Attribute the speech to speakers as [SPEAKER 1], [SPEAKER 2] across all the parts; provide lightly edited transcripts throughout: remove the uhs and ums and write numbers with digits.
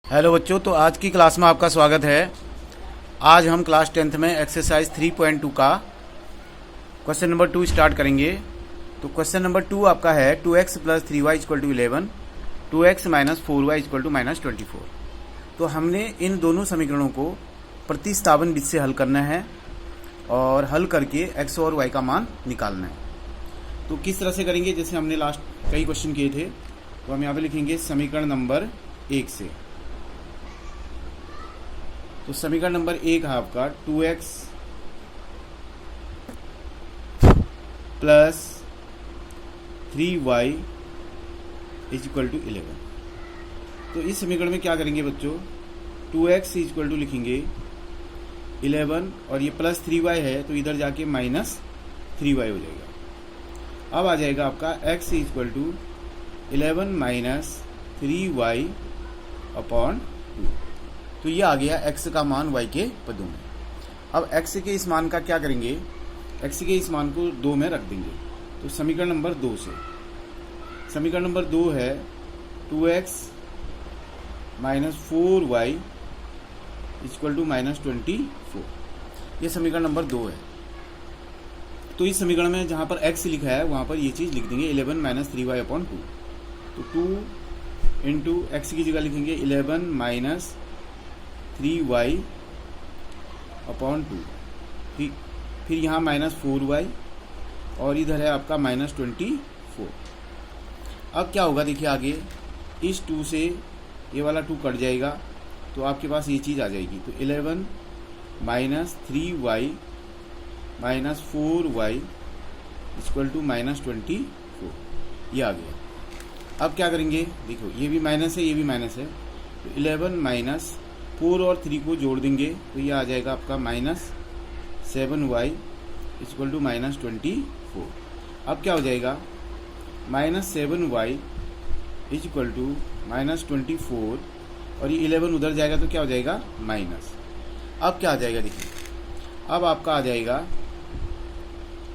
[SPEAKER 1] Hello बच्चों, तो आज की क्लास में आपका स्वागत है। आज हम क्लास 10th में एक्सरसाइज 3.2 का क्वेश्चन नंबर 2 स्टार्ट करेंगे। तो क्वेश्चन नंबर 2 आपका है 2x plus 3y equal to 11, 2x minus 4y equal to minus 24। तो हमने इन दोनों समीकरणों को प्रतिस्थापन विधि से हल करना है और हल करके x और y का मान निकालना है। तो किस तरह से करेंगे, जैसे हमने लास्ट कई क्वेश्चन किए थे। तो हम यहाँ पे लिखेंगे समीकरण नंबर 1 से। तो समीकरण नंबर 1 है आपका 2x plus 3y is equal to 11। तो इस समीकरण में क्या करेंगे बच्चों, 2x इज इक्वल टू लिखेंगे 11 और ये प्लस 3y है तो इधर जाके माइनस 3y हो जाएगा। अब आ जाएगा आपका x is equal to 11 minus 3y upon 2। तो ये आ गया x का मान y के पदों में। अब x के इस मान का क्या करेंगे, x के इस मान को 2 में रख देंगे। तो समीकरण नंबर 2 से, समीकरण नंबर 2 है 2x minus 4y equal to minus 24। ये समीकरण नंबर 2 है। तो इस समीकरण में जहाँ पर x लिखा है वहाँ पर ये चीज़ लिख देंगे 11 माइनस 3y अपॉन 2। तो 2 इंटू एक्स की जगह लिखेंगे 11 माइनस 3y अपॉन 2। फिर यहाँ माइनस 4y और इधर है आपका माइनस 24। अब क्या होगा देखिए आगे, इस 2 से ये वाला 2 कट जाएगा तो आपके पास ये चीज़ आ जाएगी। तो 11 minus 3y minus 4y equal to minus 24। ये आ गया। अब क्या करेंगे, देखो ये भी माइनस है ये भी माइनस है। तो 11 माइनस 4 और 3 को जोड़ देंगे तो ये आ जाएगा आपका minus 7y equal to minus 24। अब क्या हो जाएगा, minus 7y equal to minus 24 और ये 11 उधर जाएगा तो क्या हो जाएगा माइनस। अब क्या आ जाएगा देखिए, अब आपका आ जाएगा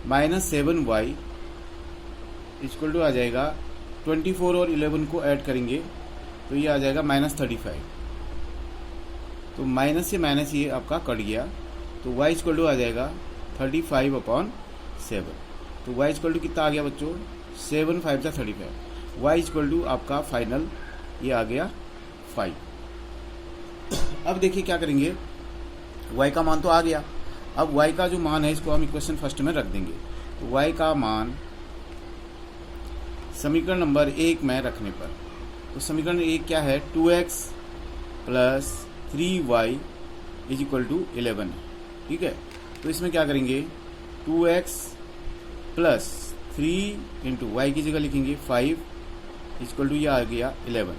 [SPEAKER 1] माइनस 7y इक्वल टू आ जाएगा 24 और 11 को ऐड करेंगे तो ये आ जाएगा माइनस 35। तो माइनस से माइनस ये आपका कट गया तो y इक्वल टू आ जाएगा 35 अपॉन 7। तो y इक्वल टू कितना आ गया बच्चों, 7 5 जा 35। y इक्वल टू आपका फाइनल ये आ गया 5। अब देखिए क्या करेंगे, y का मान तो आ गया। अब y का जो मान है इसको हम इक्वेशन फर्स्ट में रख देंगे। तो y का मान समीकरण नंबर 1 में रखने पर, तो समीकरण 1 क्या है, 2x plus 3y is equal to 11 है। ठीक है, तो इसमें क्या करेंगे, 2x प्लस 3 इंटू वाई की जगह लिखेंगे 5 इक्वल टू ये आ गया 11।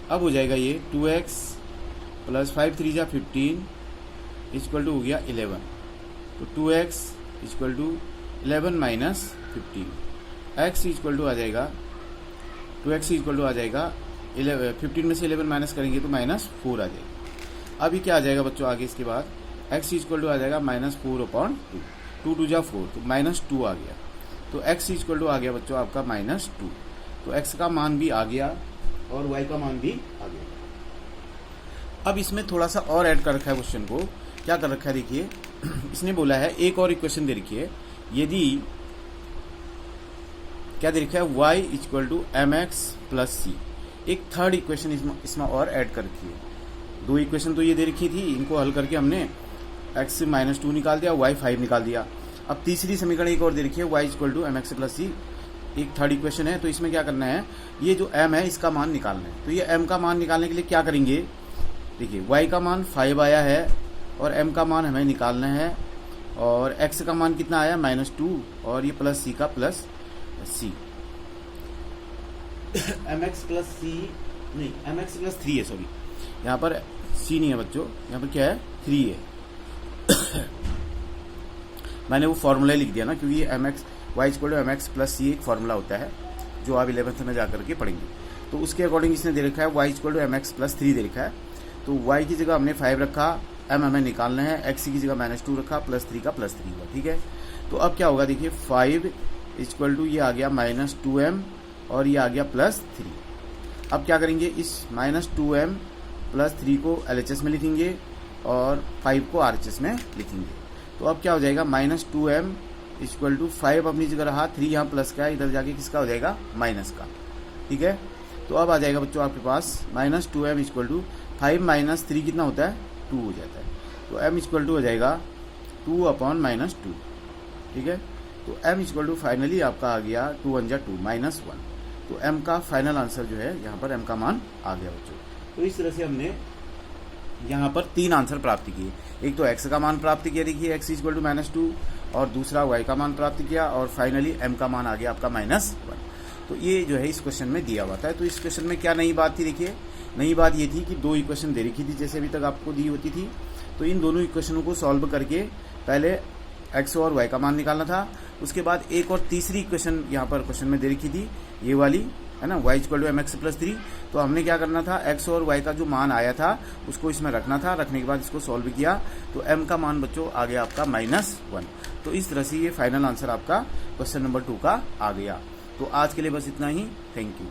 [SPEAKER 1] अब हो जाएगा ये 2x प्लस 5 3 जा 15 इक्वल टू हो गया 11। तो 2x equal to 11 minus 15। x equal to आ जाएगा 2x इक्वल टू आ जाएगा 15 में से 11 माइनस करेंगे तो माइनस 4 आ जाएगा। अभी क्या आ जाएगा बच्चों आगे इसके बाद, x इक्वल टू आ जाएगा माइनस 4 अपॉन 2, 2 जा 4 तो माइनस 2 आ गया। तो x इक्वल टू आ गया बच्चों आपका माइनस 2। तो x का मान भी आ गया और y का मान भी आ गया। अब इसमें थोड़ा सा और ऐड कर रखा है क्वेश्चन को। क्या कर रखा है देखिए, इसने बोला है एक और इक्वेशन दे रखी है, यदि क्या दे रखा है y equal to mx plus c। एक थर्ड इक्वेशन इसमें और ऐड कर रखी है। 2 इक्वेशन तो ये दे रखी थी, इनको हल करके हमने x से माइनस 2 निकाल दिया, y 5 निकाल दिया। अब तीसरी समीकरण एक और दे रखी है y equal to mx plus c, एक थर्ड इक्वेशन है। तो इसमें क्या करना है, ये जो m है इसका मान निकालना है। तो ये m का मान निकालने के लिए क्या करेंगे, देखिए y का मान 5 आया है और m का मान हमें निकालना है और x का मान कितना आया माइनस 2 और ये प्लस c का plus c। mx plus c नहीं, mx प्लस 3 है, सॉरी यहाँ पर c नहीं है बच्चों, यहाँ पर क्या है 3 है। मैंने वो फॉर्मूला लिख दिया ना, क्योंकि ये mx y equal to mx plus c एक फॉर्मूला होता है जो आप 11th में जा करके पढ़ेंगे। तो उसके अकॉर्डिंग इसने दे रखा है y equal to mx plus 3 दे रखा है। तो y की जगह हमने 5 रखा, m हमें निकालना है, x की जगह माइनस 2 रखा, प्लस 3 का प्लस 3 हुआ। ठीक है, तो अब क्या होगा देखिए 5 इक्वल टू ये आ गया माइनस 2m और ये आ गया प्लस 3। अब क्या करेंगे, इस -2m + 3 को LHS में लिखेंगे और 5 को RHS में लिखेंगे। तो अब क्या हो जाएगा, -2m = 5 अपनी जगह रहा, 3 यहाँ प्लस का है, इधर जाके किसका हो जाएगा, माइनस का। ठीक है, तो अब आ जाएगा बच्चों आपके पास -2m = 5 - 3 कितना होता है, 2 हो जाता है। तो m = हो जाएगा 2/-2। ठीक है, तो m = फाइनली आपका आ गया 2 × 2 -1। तो m का फाइनल आंसर जो है यहाँ पर m का मान आ गया बच्चों। तो इस तरह से हमने यहाँ पर 3 आंसर प्राप्त किए। एक तो x का मान प्राप्त किया, देखिए x = -2, और दूसरा y का मान प्राप्त किया, और फाइनली m का मान आ गया आपका -1। तो ये जो है इस क्वेश्चन में दिया हुआ था। तो इस क्वेश्चन में क्या नई बात थी, देखिए नई बात ये थी कि 2 इक्वेशन दे रखी थी जैसे अभी तक आपको दी होती थी। तो इन दोनों इक्वेशनों को सॉल्व करके पहले x और y का मान निकालना था, उसके बाद एक और तीसरी इक्वेशन यहाँ पर क्वेश्चन में दे रखी थी, ये वाली है ना, y = mx + 3। तो हमने क्या करना था, x और y का जो मान आया था उसको इसमें रखना था, रखने के बाद इसको सॉल्व किया तो m का मान बच्चों आ गया आपका -1। तो इस तरह से ये फाइनल आंसर आपका क्वेश्चन नंबर 2 का आ गया। तो आज के लिए बस इतना ही। Thank you.